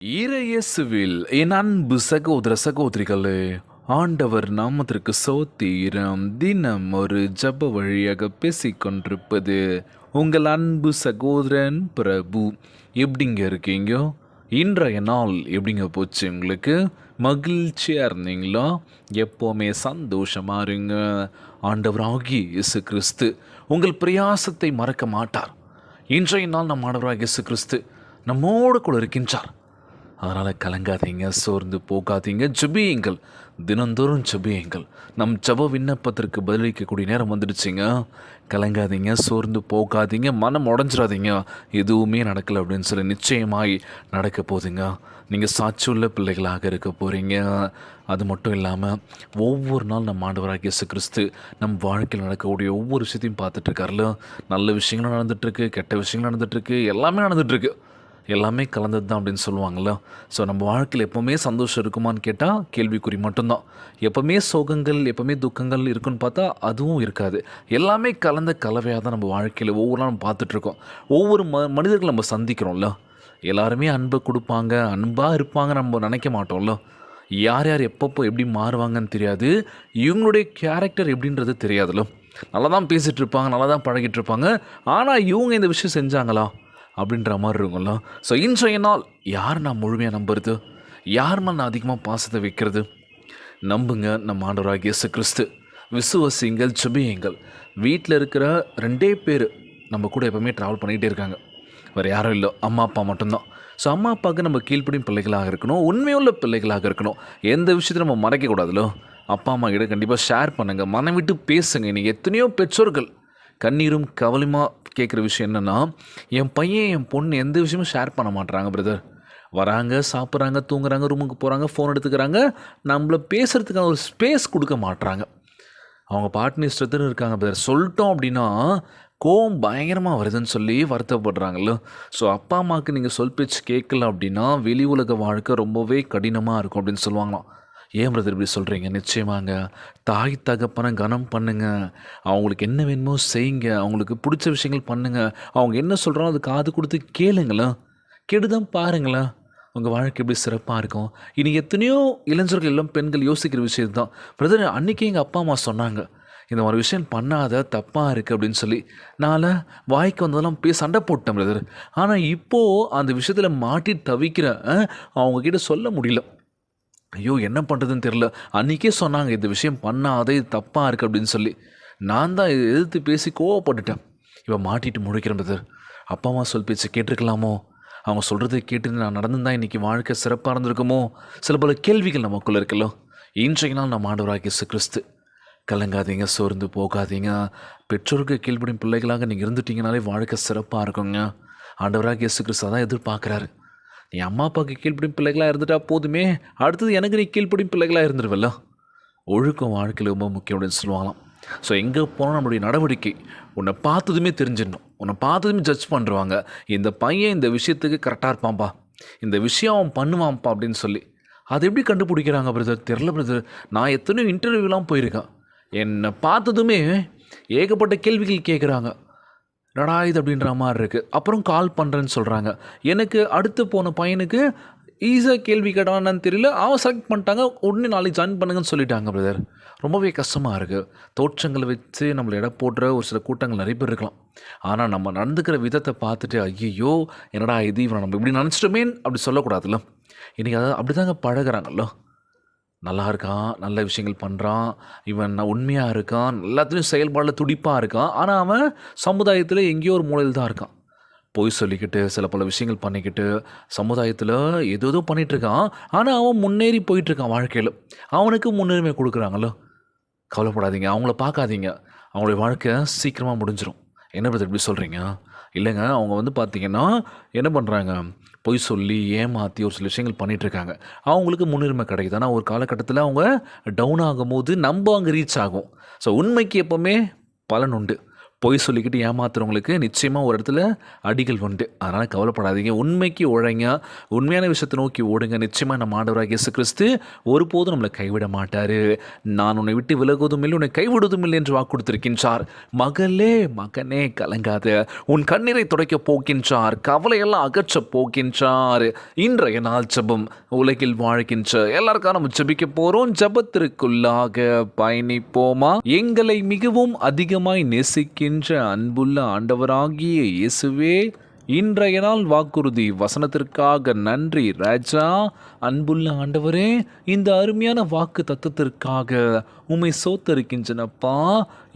இறையேசுவில் என் அன்பு சகோதர சகோதரிகளே, ஆண்டவர் நாமத்திற்கு சோத்திரம். தினம் ஒரு ஜப வழியாக பேசிக்கொண்டிருப்பது உங்கள் அன்பு சகோதரன் பிரபு. எப்படிங்க இருக்கீங்க? இன்றைய நாள் எப்படிங்க போச்சு உங்களுக்கு? மகிழ்ச்சியாக இருந்தீங்களா? எப்போவுமே சந்தோஷமாக இருங்க. ஆண்டவராகிய இயேசு கிறிஸ்து உங்கள் பிரயாசத்தை மறக்க மாட்டார். இன்றைய நாள் நம் ஆண்டவராகிய இயேசு கிறிஸ்து நம்மோடு கூட இருக்கின்றார். அதனால் கலங்காதீங்க, சோர்ந்து போகாதீங்க, ஜெபியுங்கள். தினந்தோறும் ஜெபியுங்கள். நம் ஜெப விண்ணப்பத்திற்கு பதிலளிக்கக்கூடிய நேரம் வந்துடுச்சிங்க. கலங்காதீங்க, சோர்ந்து போகாதீங்க, மனம் உடஞ்சிடாதீங்க. எதுவுமே நடக்கலை அப்படின்னு சொல்லி நிச்சயமாய் நடக்க போகுதுங்க. நீங்கள் சாட்சியுள்ள பிள்ளைகளாக இருக்க போகிறீங்க. அது மட்டும் இல்லாமல் ஒவ்வொரு நாள் நம்ம ஆண்டவராகிய இயேசு கிறிஸ்து நம் வாழ்க்கையில் நடக்கக்கூடிய ஒவ்வொரு விஷயத்தையும் பார்த்துட்ருக்காருல. நல்ல விஷயங்களும் நடந்துகிட்ருக்கு, கெட்ட விஷயங்களும் நடந்துகிட்ருக்கு, எல்லாமே நடந்துகிட்ருக்கு. எல்லாமே கலந்தது தான் அப்படின்னு சொல்லுவாங்கள்ல. ஸோ நம்ம வாழ்க்கையில் எப்போவுமே சந்தோஷம் இருக்குமான்னு கேட்டால் கேள்விக்குறி மட்டும்தான். எப்போவுமே சோகங்கள், எப்போவுமே துக்கங்கள் இருக்குன்னு பார்த்தா அதுவும் இருக்காது. எல்லாமே கலந்த கலவையாக தான் நம்ம வாழ்க்கையில் ஒவ்வொரு நாளும் பார்த்துட்ருக்கோம். ஒவ்வொரு மனிதர்கள் நம்ம சந்திக்கிறோம்ல. எல்லாருமே அன்பை கொடுப்பாங்க, அன்பாக இருப்பாங்க நம்ம நினைக்க மாட்டோம்ல. யார் யார் எப்பப்போ எப்படி மாறுவாங்கன்னு தெரியாது. இவங்களுடைய கேரக்டர் எப்படின்றது தெரியாதுல்ல. நல்லா தான் பேசிகிட்டு இருப்பாங்க, நல்லா தான் பழகிட்டு இருப்பாங்க. ஆனால் இவங்க இந்த விஷயம் செஞ்சாங்களா அப்படின்ற மாதிரி இருக்கும்ல. ஸோ இன்றைய நாள் யார் நான் முழுமையாக நம்புறது? யார் மேல் நான் அதிகமாக பாசத்தை வைக்கிறது? நம்புங்க நம்ம ஆண்டவராகிய இயேசு கிறிஸ்து. விசுவசிங்கள், ஜெபியுங்கள். வீட்டில் இருக்கிற 2 பேர் நம்ம கூட எப்போவுமே ட்ராவல் பண்ணிகிட்டே இருக்காங்க. வேறு யாரும் இல்லை, அம்மா அப்பா மட்டும்தான். ஸோ அம்மா அப்பாவுக்கு நம்ம கீழ்ப்படியும் பிள்ளைகளாக இருக்கணும், உண்மையுள்ள பிள்ளைகளாக இருக்கணும். எந்த விஷயத்தையும் நம்ம மறைக்கக்கூடாதுல்ல. அப்பா அம்மா கிட்ட கண்டிப்பாக ஷேர் பண்ணுங்கள், மனம் விட்டு பேசுங்க. இன்றைக்கி எத்தனையோ பெற்றோர்கள் கண்ணீரும் கவலையுமா கேட்குற விஷயம் என்னென்னா, என் பையன் என் பொண்ணு எந்த விஷயமும் ஷேர் பண்ண மாட்டுறாங்க பிரதர். வராங்க, சாப்பிட்றாங்க, தூங்குறாங்க, ரூமுக்கு போகிறாங்க, ஃபோன் எடுத்துக்கிறாங்க, நம்மளை பேசுகிறதுக்கான ஒரு ஸ்பேஸ் கொடுக்க மாட்டுறாங்க. அவங்க பாட்னு இஷ்டத்துன்னு இருக்காங்க பிரதர். சொல்லிட்டோம் அப்படின்னா கோவம் பயங்கரமாக வருதுன்னு சொல்லி வருத்தப்படுறாங்கல்ல. ஸோ அப்பா அம்மாவுக்கு நீங்கள் சொல் பேச்சு கேட்கல அப்படின்னா வெளி உலக வாழ்க்கை ரொம்பவே கடினமாக இருக்கும் அப்படின்னு சொல்லுவாங்களாம். ஏன் பிரதர் இப்படி சொல்கிறீங்க? நிச்சயமாங்க. தாய் தகப்பனை கனம் பண்ணுங்கள். அவங்களுக்கு என்ன வேணுமோ செய்யுங்க. அவங்களுக்கு பிடிச்ச விஷயங்கள் பண்ணுங்கள். அவங்க என்ன சொல்கிறாலும் அது காது கொடுத்து கேளுங்களேன். கெடுதான் பாருங்களேன், உங்கள் வாழ்க்கை எப்படி சிறப்பாக இருக்கும். இன்றைக்கி எத்தனையோ இளைஞர்கள் எல்லாம் பெண்கள் யோசிக்கிற விஷயம் தான். பிரதர் அன்றைக்கி எங்கள் அப்பா அம்மா சொன்னாங்க, இந்த மாதிரி விஷயம் பண்ணாத, தப்பாக இருக்குது அப்படின்னு சொல்லி. நான் வாய்க்கு வந்ததெல்லாம் போய் சண்டை போட்டேன் பிரதர். ஆனால் இப்போது அந்த விஷயத்தில் மாட்டி தவிக்கிறேன். அவங்கக்கிட்ட சொல்ல முடியல. ஐயோ என்ன பண்ணுறதுன்னு தெரில. அன்றைக்கே சொன்னாங்க இந்த விஷயம் பண்ணாதே, இது தப்பாக இருக்குது அப்படின்னு சொல்லி. நான் தான் எதிர்த்து பேசி கோவப்பட்டுட்டேன். இப்போ மாட்டிட்டு முழிக்கிறேன் பிரதர். அப்பா அம்மா சொல் பேச்சு கேட்டிருக்கலாமோ? அவங்க சொல்கிறத கேட்டு நான் நடந்துருந்தால் இன்றைக்கி வாழ்க்கை சிறப்பாக இருந்திருக்குமோ? சில பல கேள்விகள் நமக்குள்ளே இருக்குல்ல. இன்றைய நாள் நம்ம ஆண்டவராகிய இயேசு கிறிஸ்து. கலங்காதீங்க, சோர்ந்து போகாதீங்க. பெற்றோருக்கு கீழ்ப்படியும் பிள்ளைகளாக நீங்கள் இருந்துட்டீங்கனாலே வாழ்க்கை சிறப்பாக இருக்குங்க. ஆண்டவராகிய இயேசு கிறிஸ்து அதான் எதிர்பார்க்குறாரு. நீ அம்மா அப்பாவுக்கு கீழ்ப்படியும் பிள்ளைகளாக இருந்துட்டா போதுமே, அடுத்தது எனக்கு நீ கீழ்ப்படியும் பிள்ளைகளாக இருந்துருவல்ல. ஒழுக்கம் வாழ்க்கையில் ரொம்ப முக்கியம் அப்படின்னு சொல்லுவாங்களாம். ஸோ எங்கே போனால் நம்மளுடைய நடவடிக்கை உன்னை பார்த்ததுமே தெரிஞ்சிடணும். உன்னை பார்த்ததுமே ஜட்ஜ் பண்ணுறாங்க. இந்த பையன் இந்த விஷயத்துக்கு கரெக்டாக இருப்பான்ப்பா, இந்த விஷயம் அவன் பண்ணுவான்ப்பா அப்படின்னு சொல்லி. அதை எப்படி கண்டுபிடிக்கிறாங்க பிரதர்? தெரில பிரதர். நான் எத்தனையோ இன்டர்வியூலாம் போயிருக்கேன். என்னை பார்த்ததுமே ஏகப்பட்ட கேள்விகள் கேட்குறாங்க. நடா இது அப்படின்ற மாதிரி இருக்குது. அப்புறம் கால் பண்ணுறேன்னு சொல்கிறாங்க. எனக்கு அடுத்து போன பையனுக்கு ஈஸியாக கேள்வி கேட்டான்னு தெரியல, அவன் செலக்ட் பண்ணிட்டாங்க, உடனே நாளைக்கு ஜாயின் பண்ணுங்கன்னு சொல்லிட்டாங்க பிரதர். ரொம்பவே கஷ்டமாக இருக்குது. தோற்றங்களை வச்சு நம்மளை எடை போடுற ஒரு சில கூட்டங்கள் நிறைய பேர் இருக்கலாம். ஆனால் நம்ம நடந்துக்கிற விதத்தை பார்த்துட்டு ஐயோ என்னடா இது, இவனை நம்ம இப்படி நினச்சிட்டோமே அப்படி சொல்லக்கூடாதுல்ல. இன்றைக்கி அதை அப்படி தாங்க பழகிறாங்கல்ல. நல்லா இருக்கான், நல்ல விஷயங்கள் பண்ணுறான், இவன் உண்மையாக இருக்கான், எல்லாத்துலேயும் செயல்பாடில் துடிப்பாக இருக்கான். ஆனால் அவன் சமுதாயத்தில் எங்கேயோ ஒரு மூலையில் தான் இருக்கான். பொய் சொல்லிக்கிட்டு சில பல விஷயங்கள் பண்ணிக்கிட்டு சமுதாயத்தில் ஏதோ பண்ணிகிட்ருக்கான். ஆனால் அவன் முன்னேறி போயிட்டுருக்கான் வாழ்க்கையில். அவனுக்கு முன்னுரிமை கொடுக்குறாங்களோ. கவலைப்படாதீங்க, அவங்கள பார்க்காதீங்க. அவங்களுடைய வாழ்க்கை சீக்கிரமாக முடிஞ்சிடும். என்ன பிரதர் இப்படி சொல்கிறீங்க? இல்லைங்க, அவங்க பார்த்திங்கன்னா என்ன பண்ணுறாங்க, பொய் சொல்லி ஏமாற்றி ஒரு சில விஷயங்கள் பண்ணிகிட்ருக்காங்க. அவங்களுக்கு முன்னுரிமை கிடைக்குது. ஆனால் ஒரு காலகட்டத்தில் அவங்க டவுன் ஆகும்போது நம்ம அங்கே ரீச் ஆகும். ஸோ உண்மைக்கு எப்போவுமே பலன் உண்டு. பொய் சொல்லிக்கிட்டு ஏமாத்துறவங்களுக்கு நிச்சயமாக ஒரு இடத்துல அடிகள் உண்டு. அதனால் கவலைப்படாதீங்க. உண்மைக்கு உழைங்க, உண்மையான விஷயத்தை நோக்கி ஓடுங்க. நிச்சயமாக நம்ம ஆண்டவராகிய இயேசு கிறிஸ்து ஒருபோதும் நம்மளை கைவிட மாட்டார். நான் உன்னை விட்டு விலகுவதும் இல்லை, உன்னை கைவிடுவதும் இல்லை என்று வாக்கு கொடுத்திருக்கின்றார். மகளே மகனே கலங்காத, உன் கண்ணீரை துடைக்கப் போகின்றார், கவலையெல்லாம் அகற்றப் போகின்றார். இன்றைய நாள் ஜெபம். உலகில் வாழ்கின்ற எல்லாருக்கும் நம்ம ஜெபிக்க போகிறோம். ஜெபத்திற்குள்ளாக பயணிப்போமா? எங்களை மிகவும் அதிகமாய் நேசிக்கின்ற அன்புள்ள ஆண்டவராகிய இயேசுவே, இன்றைய நாள் வாக்குறுதி வசனத்திற்காக நன்றி ராஜா. அன்புள்ள ஆண்டவரே, இந்த அருமையான வாக்கு தத்துவத்திற்காக உம்மை சோத்தரிக்கின்றனப்பா.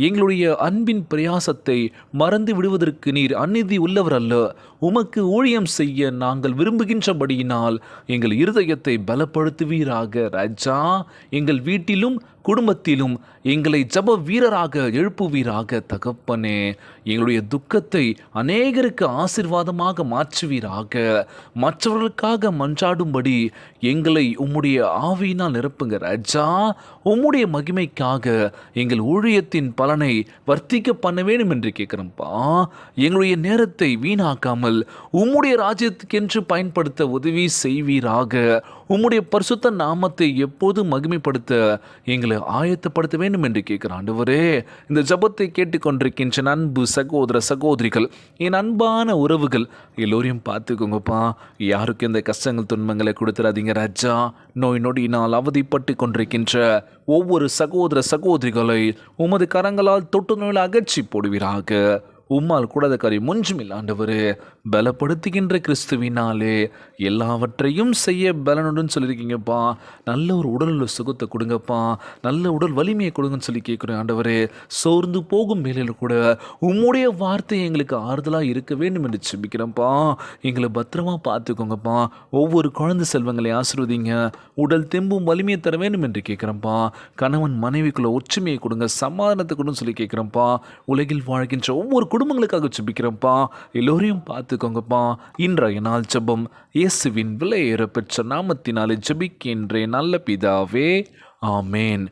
எங்களுடைய அன்பின் பிரயாசத்தை மறந்து விடுவதற்கு நீர் அநீதி உள்ளவர் அல்ல. உமக்கு ஊழியம் செய்ய நாங்கள் விரும்புகின்றபடியினால் எங்கள் இருதயத்தை பலப்படுத்துவீராக ராஜா. எங்கள் வீட்டிலும் குடும்பத்திலும் எங்களை ஜப வீரராக எழுப்புவீராக தகப்பனே. எங்களுடைய துக்கத்தை அநேகருக்கு ஆசீர்வாதமாக மாற்றுவீராக. மற்றவர்களுக்காக மன்றாடும்படி எங்களை உம்முடைய ஆவியினால் நிரப்புங்க ராஜா. உம்முடைய மகிமைக்காக எங்கள் ஊழியத்தின் பலனை வர்த்திக்க பண்ண வேண்டும் என்று கேட்குறோம்ப்பா. எங்களுடைய நேரத்தை வீணாக்காமல் உம்முடைய ராஜ்யத்துக்கென்று பயன்படுத்த உதவி செய்வீராக. உம்முடைய பரிசுத்த நாமத்தை எப்போதும் மகிமைப்படுத்த எங்களை ஆயத்தப்படுத்த வேண்டும் என்று கேட்கிற ஆண்டவரே, இந்த ஜபத்தை கேட்டுக்கொண்டிருக்கின்ற அன்பு சகோதர சகோதரிகள், என் அன்பான உறவுகள் எல்லோரையும் பார்த்துக்கோங்கப்பா. யாருக்கும் இந்த கஷ்டங்கள் துன்பங்களை கொடுத்துடாதீங்க ராஜா. நோய் நொடியினால் அவதிப்பட்டு கொண்டிருக்கின்ற ஒவ்வொரு சகோதர சகோதரிகளை உமது கரங்களால் தொட்டு நோயில் அகற்றி போடுவீராக. உம்மால் கூடாத காரியம் ஒன்றுமில்லை ஆண்டவரே. பலப்படுத்துகின்ற கிறிஸ்துவினாலே எல்லாவற்றையும் செய்ய பலனுடன் சொல்லியிருக்கீங்கப்பா. நல்ல ஒரு உடல் சுகத்தை கொடுங்கப்பா, நல்ல உடல் வலிமையை கொடுங்கன்னு சொல்லி கேட்குறேன் ஆண்டவரே. சோர்ந்து போகும் வேலையில் கூட உம்முடைய வார்த்தை எங்களுக்கு ஆறுதலாக இருக்க வேண்டும் என்று செபிக்கிறேன்ப்பா. எங்களை பத்திரமா பார்த்துக்கோங்கப்பா. ஒவ்வொரு குழந்தை செல்வங்களை ஆசீர்வதிங்க. உடல் தெம்பும் வலிமையை தர வேண்டும் என்று கேட்குறேன்ப்பா. கணவன் மனைவிக்குள்ள ஒற்றுமையை கொடுங்க, சமாதானத்தை கொடுன்னு சொல்லி கேட்குறேன்ப்பா. உலகில் வாழ்கின்ற ஒவ்வொரு குடும்பங்களுக்காக ஜெபிக்கிறேன்ப்பா. எல்லோரையும் பார்த்துக்கோங்கப்பா. இன்றைய நாள் ஜெபம் இயேசுவின் விலையேற பெற்ற நாமத்தினாலே ஜெபிக்கின்றேன் நல்ல பிதாவே, ஆமேன்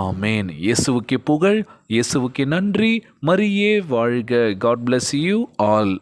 ஆமேன். இயேசுவுக்கே புகழ், இயேசுவுக்கே நன்றி. மரியே வாழ்க. God bless you all.